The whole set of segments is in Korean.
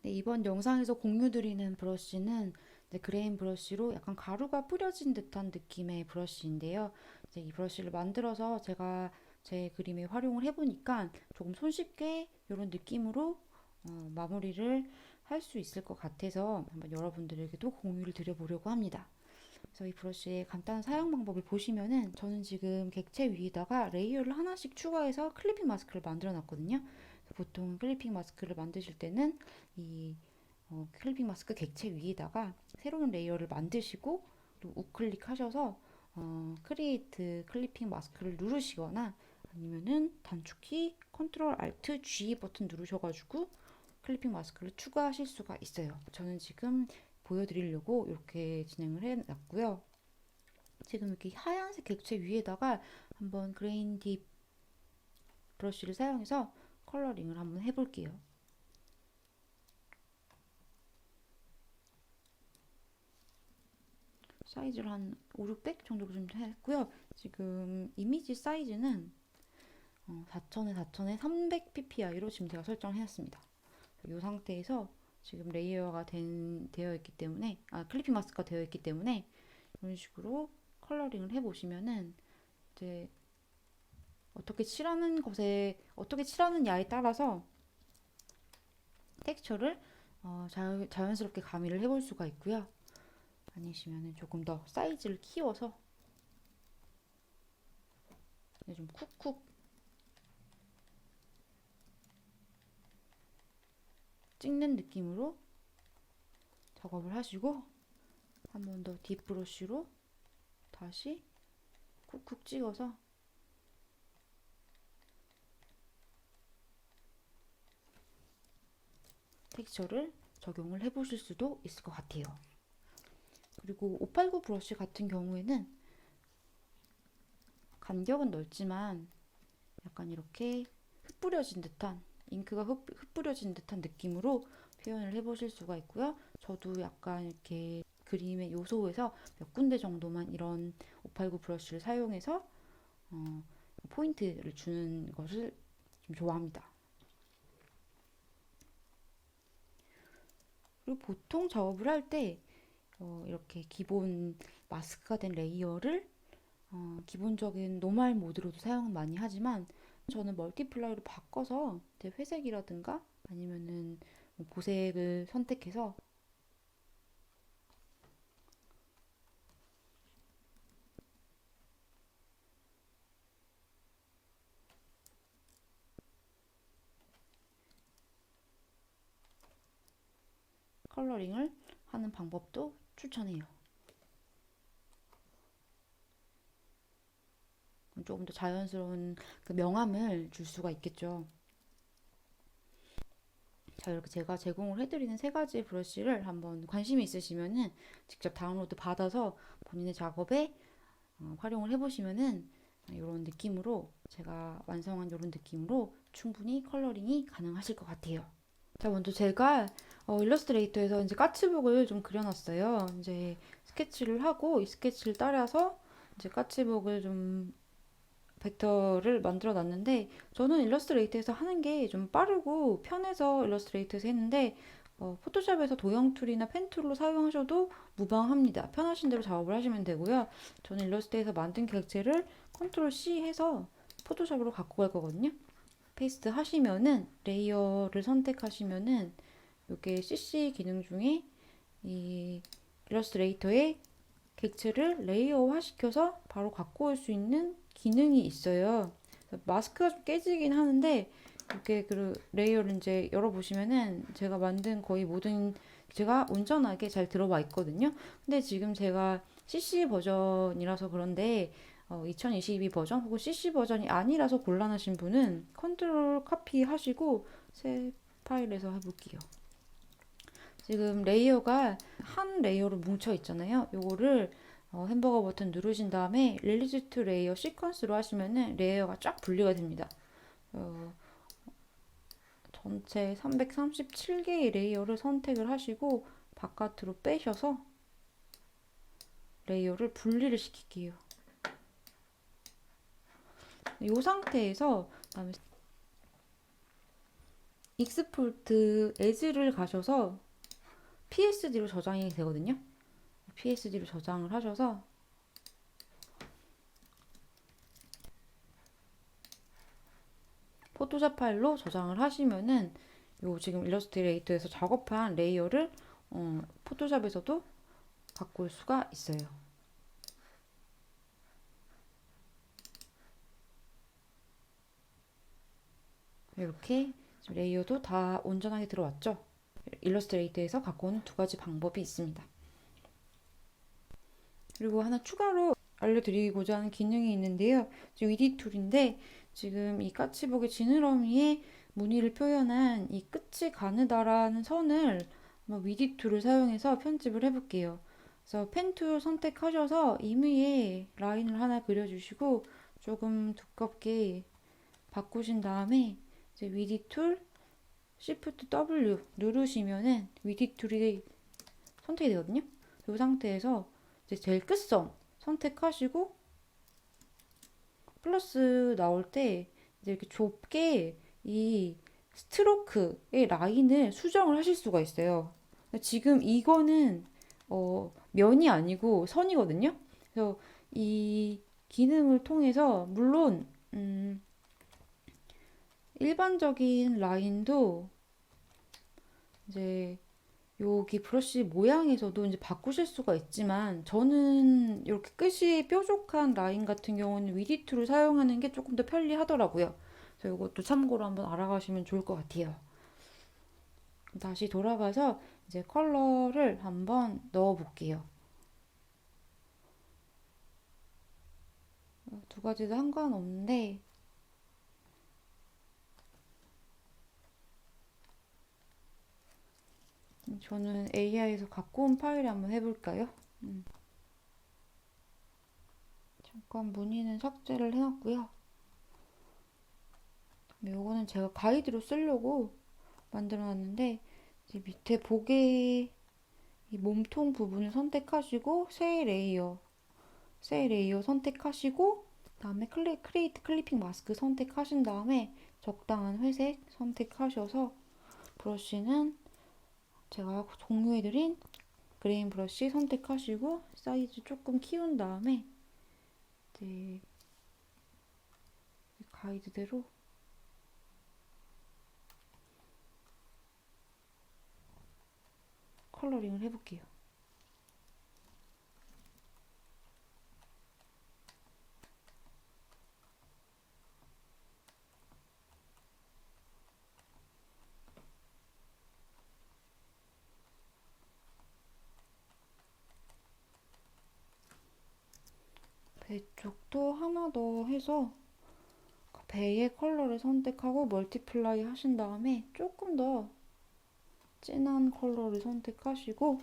네, 이번 영상에서 공유드리는 브러쉬는 그레인 브러쉬로 약간 가루가 뿌려진 듯한 느낌의 브러쉬인데요. 이제 이 브러쉬를 만들어서 제가 제 그림에 활용을 해보니까 조금 손쉽게 이런 느낌으로 마무리를 할 수 있을 것 같아서 한번 여러분들에게도 공유를 드려보려고 합니다. 그래서 이 브러쉬의 간단한 사용 방법을 보시면은 저는 지금 객체 위에다가 레이어를 하나씩 추가해서 클리핑 마스크를 만들어 놨거든요. 보통 클리핑 마스크를 만드실 때는 이 클리핑 마스크 객체 위에다가 새로운 레이어를 만드시고 그리고 우클릭 하셔서 크리에이트 클리핑 마스크를 누르시거나 아니면은 단축키 컨트롤 알트 G 버튼 누르셔가지고 클리핑 마스크를 추가하실 수가 있어요. 저는 지금 보여드리려고 이렇게 진행을 해놨고요. 지금 이렇게 하얀색 객체 위에다가 한번 그레인 딥 브러쉬를 사용해서 컬러링을 한번 해볼게요. 사이즈를 한 5, 600 정도로 좀 했고요. 지금 이미지 사이즈는 4000에 4000에 300 ppi로 지금 제가 설정을 해놨습니다. 이 상태에서 지금 레이어가 되어 있기 때문에 클리핑 마스크가 되어 있기 때문에 이런 식으로 컬러링을 해보시면은 이제 어떻게 칠하느냐에 따라서 텍스처를 자연스럽게 가미를 해볼 수가 있고요. 아니시면 조금 더 사이즈를 키워서 좀 쿡쿡 찍는 느낌으로 작업을 하시고 한 번 더 딥브러쉬로 다시 쿡쿡 찍어서 텍스처를 적용을 해보실 수도 있을 것 같아요. 그리고 589 브러쉬 같은 경우에는 간격은 넓지만 약간 이렇게 흩뿌려진 듯한 잉크가 흩뿌려진 듯한 느낌으로 표현을 해보실 수가 있고요. 저도 약간 이렇게 그림의 요소에서 몇 군데 정도만 이런 589 브러쉬를 사용해서 포인트를 주는 것을 좀 좋아합니다. 그리고 보통 작업을 할 때 이렇게 기본 마스크가 된 레이어를 기본적인 노멀 모드로도 사용은 많이 하지만 저는 멀티플라이로 바꿔서 회색이라든가 아니면은 뭐 보색을 선택해서 컬러링을 하는 방법도 추천해요. 조금 더 자연스러운 그 명암을 줄 수가 있겠죠. 자, 이렇게 제가 제공을 해드리는 세 가지 브러쉬를 한번 관심이 있으시면은 직접 다운로드 받아서 본인의 작업에 활용을 해보시면은 이런 느낌으로 제가 완성한 이런 느낌으로 충분히 컬러링이 가능하실 것 같아요. 자, 먼저 제가 일러스트레이터에서 이제 까치복을 좀 그려놨어요. 이제 스케치를 하고 이 스케치를 따라서 이제 까치복을 좀 벡터를 만들어 놨는데 저는 일러스트레이터에서 하는 게 좀 빠르고 편해서 일러스트레이터에서 했는데 포토샵에서 도형 툴이나 펜 툴로 사용하셔도 무방합니다. 편하신 대로 작업을 하시면 되고요. 저는 일러스트에서 만든 객체를 컨트롤 C 해서 포토샵으로 갖고 갈 거거든요. 페이스트 하시면은 레이어를 선택하시면은 이게 CC 기능 중에 이 일러스트레이터의 객체를 레이어화 시켜서 바로 갖고 올 수 있는 기능이 있어요. 마스크가 좀 깨지긴 하는데 이렇게 그 레이어를 이제 열어보시면은 제가 만든 거의 모든 제가 온전하게 잘 들어와 있거든요. 근데 지금 제가 CC 버전이라서 그런데 2022 버전 혹은 CC 버전이 아니라서 곤란하신 분은 컨트롤 카피 하시고 새 파일에서 해볼게요. 지금 레이어가 한 레이어로 뭉쳐 있잖아요. 요거를 햄버거 버튼 누르신 다음에 릴리즈 투 레이어 시퀀스로 하시면은 레이어가 쫙 분리가 됩니다. 어, 전체 337개의 레이어를 선택을 하시고 바깥으로 빼셔서 레이어를 분리를 시킬게요. 이 상태에서 그다음에 익스포트 에즈를 가셔서 PSD로 저장이 되거든요. PSD로 저장을 하셔서 포토샵 파일로 저장을 하시면은 요 지금 일러스트레이터에서 작업한 레이어를 포토샵에서도 바꿀 수가 있어요. 이렇게 레이어도 다 온전하게 들어왔죠. 일러스트레이터에서 갖고 온 두 가지 방법이 있습니다. 그리고 하나 추가로 알려드리고자 하는 기능이 있는데요. 위디 툴인데 지금 이 까치복의 지느러미에 무늬를 표현한 이 끝이 가느다라는 선을 위디 툴을 사용해서 편집을 해볼게요. 그래서 펜 툴 선택하셔서 임의에 라인을 하나 그려주시고 조금 두껍게 바꾸신 다음에 이제 위디 툴 Shift W 누르시면은 위디 툴이 선택이 되거든요. 이 상태에서 이제 제일 끝선 선택하시고 플러스 나올 때 이제 이렇게 좁게 이 스트로크의 라인을 수정을 하실 수가 있어요. 지금 이거는 면이 아니고 선이거든요. 그래서 이 기능을 통해서 물론 일반적인 라인도 이제 여기 브러쉬 모양에서도 이제 바꾸실 수가 있지만 저는 이렇게 끝이 뾰족한 라인 같은 경우는 위디 툴을 사용하는 게 조금 더 편리하더라고요. 그래서 이것도 참고로 한번 알아가시면 좋을 것 같아요. 다시 돌아가서 이제 컬러를 한번 넣어 볼게요. 두 가지 도 상관없는데 저는 AI에서 갖고 온 파일을 한번 해볼까요? 잠깐 무늬는 삭제를 해놨고요. 요거는 제가 가이드로 쓰려고 만들어놨는데 이제 밑에 복의 이 몸통 부분을 선택하시고 새 레이어 선택하시고 다음에 크리에이트 클리핑 마스크 선택하신 다음에 적당한 회색 선택하셔서 브러쉬는 제가 공유해드린 그레인 브러쉬 선택하시고 사이즈 조금 키운 다음에 이제 가이드대로 컬러링을 해볼게요. 배 쪽도 하나 더 해서 배의 컬러를 선택하고 멀티플라이 하신 다음에 조금 더 진한 컬러를 선택하시고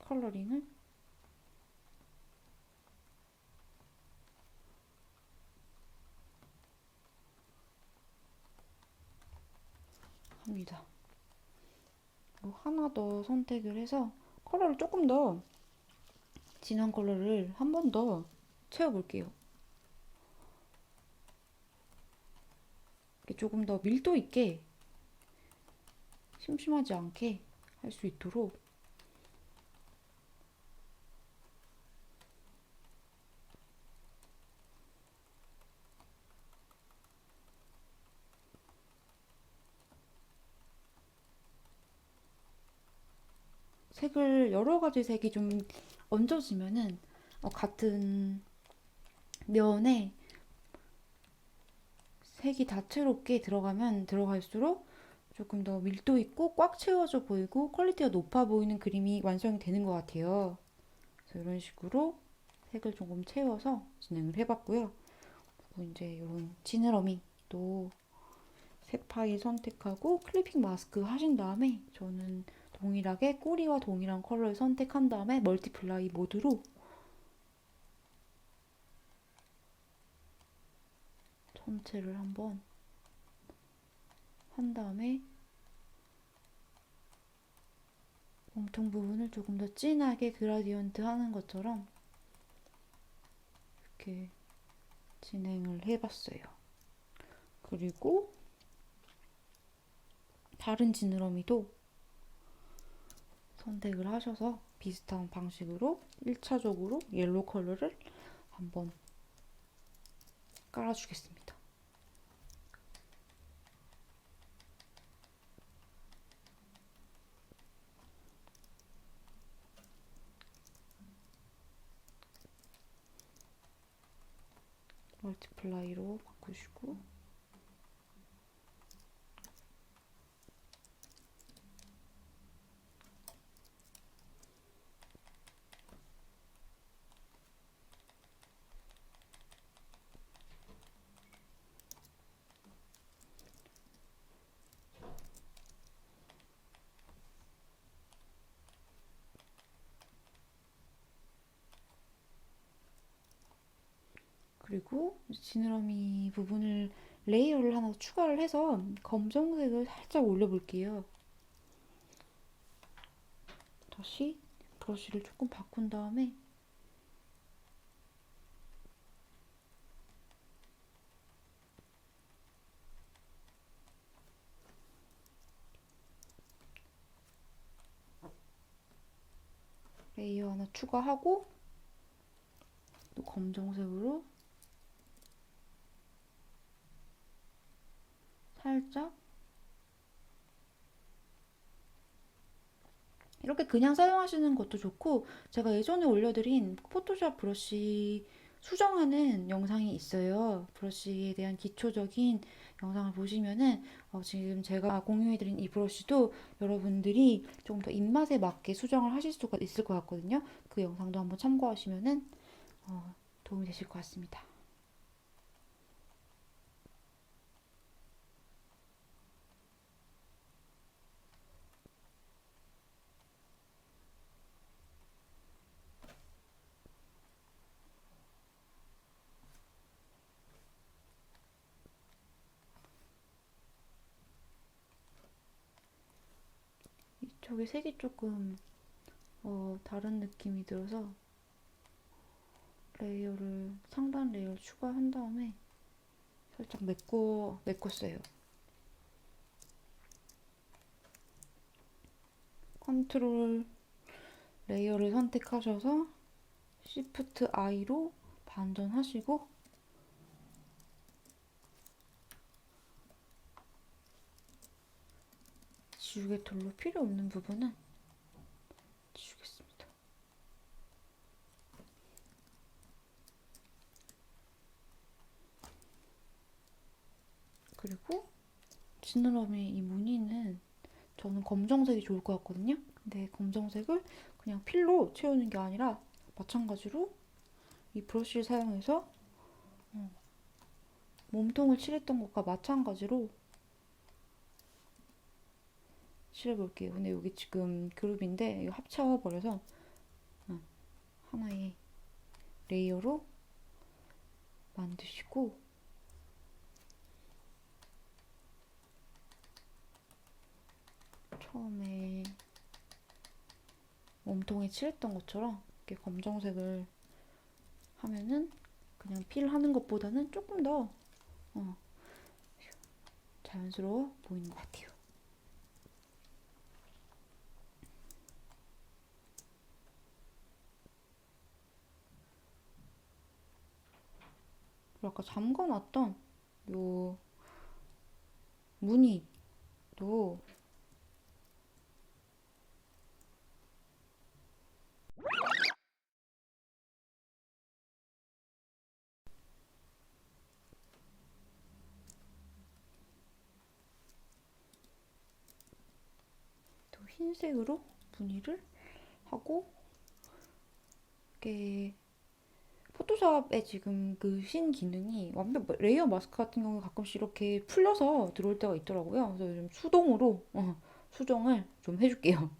컬러링을 합니다. 하나 더 선택을 해서 컬러를 조금 더 진한 컬러를 한 번 더 채워볼게요. 조금 더 밀도 있게 심심하지 않게 할 수 있도록 색을 여러 가지 색이 좀 얹어지면은 같은 면에 색이 다채롭게 들어가면 들어갈수록 조금 더 밀도 있고 꽉 채워져 보이고 퀄리티가 높아 보이는 그림이 완성이 되는 것 같아요. 그래서 이런 식으로 색을 조금 채워서 진행을 해봤고요. 그리고 이제 이런 지느러미도 색 파일 선택하고 클리핑 마스크 하신 다음에 저는 동일하게 꼬리와 동일한 컬러를 선택한 다음에 멀티플라이 모드로 전체를 한번 한 다음에 몸통 부분을 조금 더 진하게 그라디언트 하는 것처럼 이렇게 진행을 해봤어요. 그리고 다른 지느러미도 선택을 하셔서 비슷한 방식으로 1차적으로 옐로우 컬러를 한번 깔아주겠습니다. 멀티플라이로 바꾸시고 그리고 지느러미 부분을 레이어를 하나 추가를 해서 검정색을 살짝 올려볼게요. 다시 브러쉬를 조금 바꾼 다음에 레이어 하나 추가하고 또 검정색으로 살짝 이렇게 그냥 사용하시는 것도 좋고 제가 예전에 올려드린 포토샵 브러쉬 수정하는 영상이 있어요. 브러쉬에 대한 기초적인 영상을 보시면은 지금 제가 공유해드린 이 브러쉬도 여러분들이 조금 더 입맛에 맞게 수정을 하실 수가 있을 것 같거든요. 그 영상도 한번 참고하시면은 도움이 되실 것 같습니다. 이쪽에 색이 조금 다른 느낌이 들어서 상단 레이어를 추가한 다음에 살짝 메꿨어요. 컨트롤 레이어를 선택하셔서 Shift I로 반전하시고 지우개 툴로 필요 없는 부분은 지우겠습니다. 그리고 지느러미 이 무늬는 저는 검정색이 좋을 것 같거든요. 근데 검정색을 그냥 필로 채우는 게 아니라 마찬가지로 이 브러쉬를 사용해서 몸통을 칠했던 것과 마찬가지로 칠해볼게요. 근데 여기 지금 그룹인데 이거 합쳐버려서 하나의 레이어로 만드시고 처음에 몸통에 칠했던 것처럼 이렇게 검정색을 하면은 그냥 필 하는 것보다는 조금 더 자연스러워 보이는 것 같아요. 그리고 아까 잠궈놨던 요 무늬도 또 흰색으로 무늬를 하고 이게 포토샵에 지금 그 신기능이 완전 레이어 마스크 같은 경우에 가끔씩 이렇게 풀려서 들어올 때가 있더라고요. 그래서 요즘 수동으로 수정을 좀 해줄게요.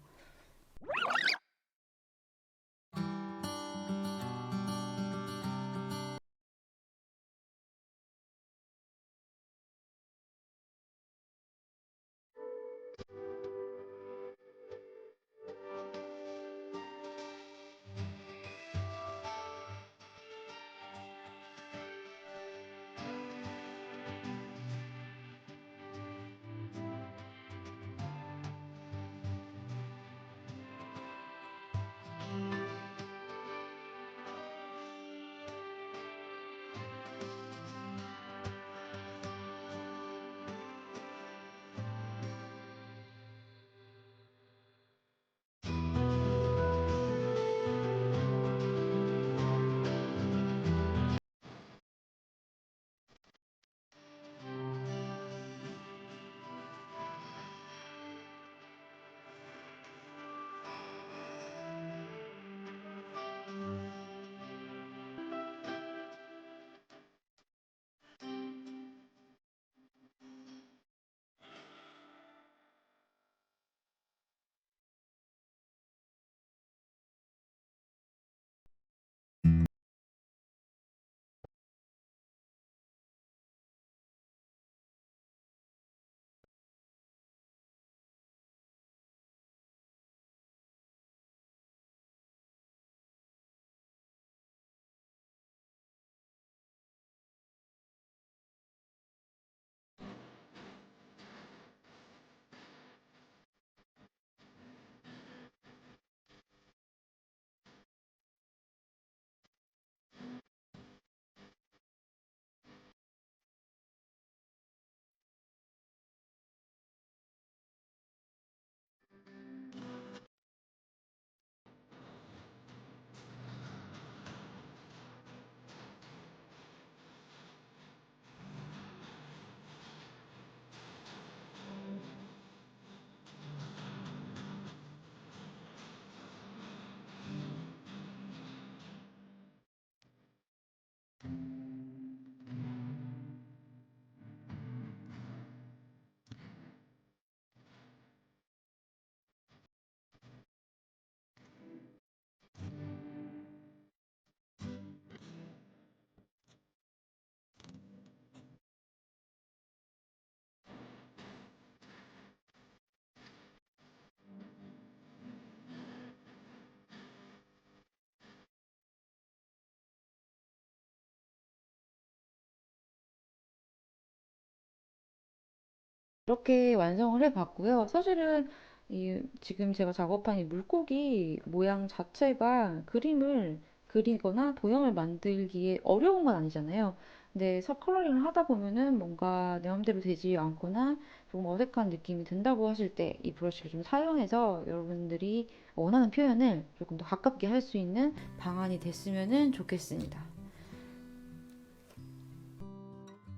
이렇게 완성을 해봤고요. 사실은 이 지금 제가 작업한 이 물고기 모양 자체가 그림을 그리거나 도형을 만들기에 어려운 건 아니잖아요. 근데 컬러링을 하다 보면은 뭔가 내 맘대로 되지 않거나 좀 어색한 느낌이 든다고 하실 때 이 브러쉬를 좀 사용해서 여러분들이 원하는 표현을 조금 더 가깝게 할 수 있는 방안이 됐으면 좋겠습니다.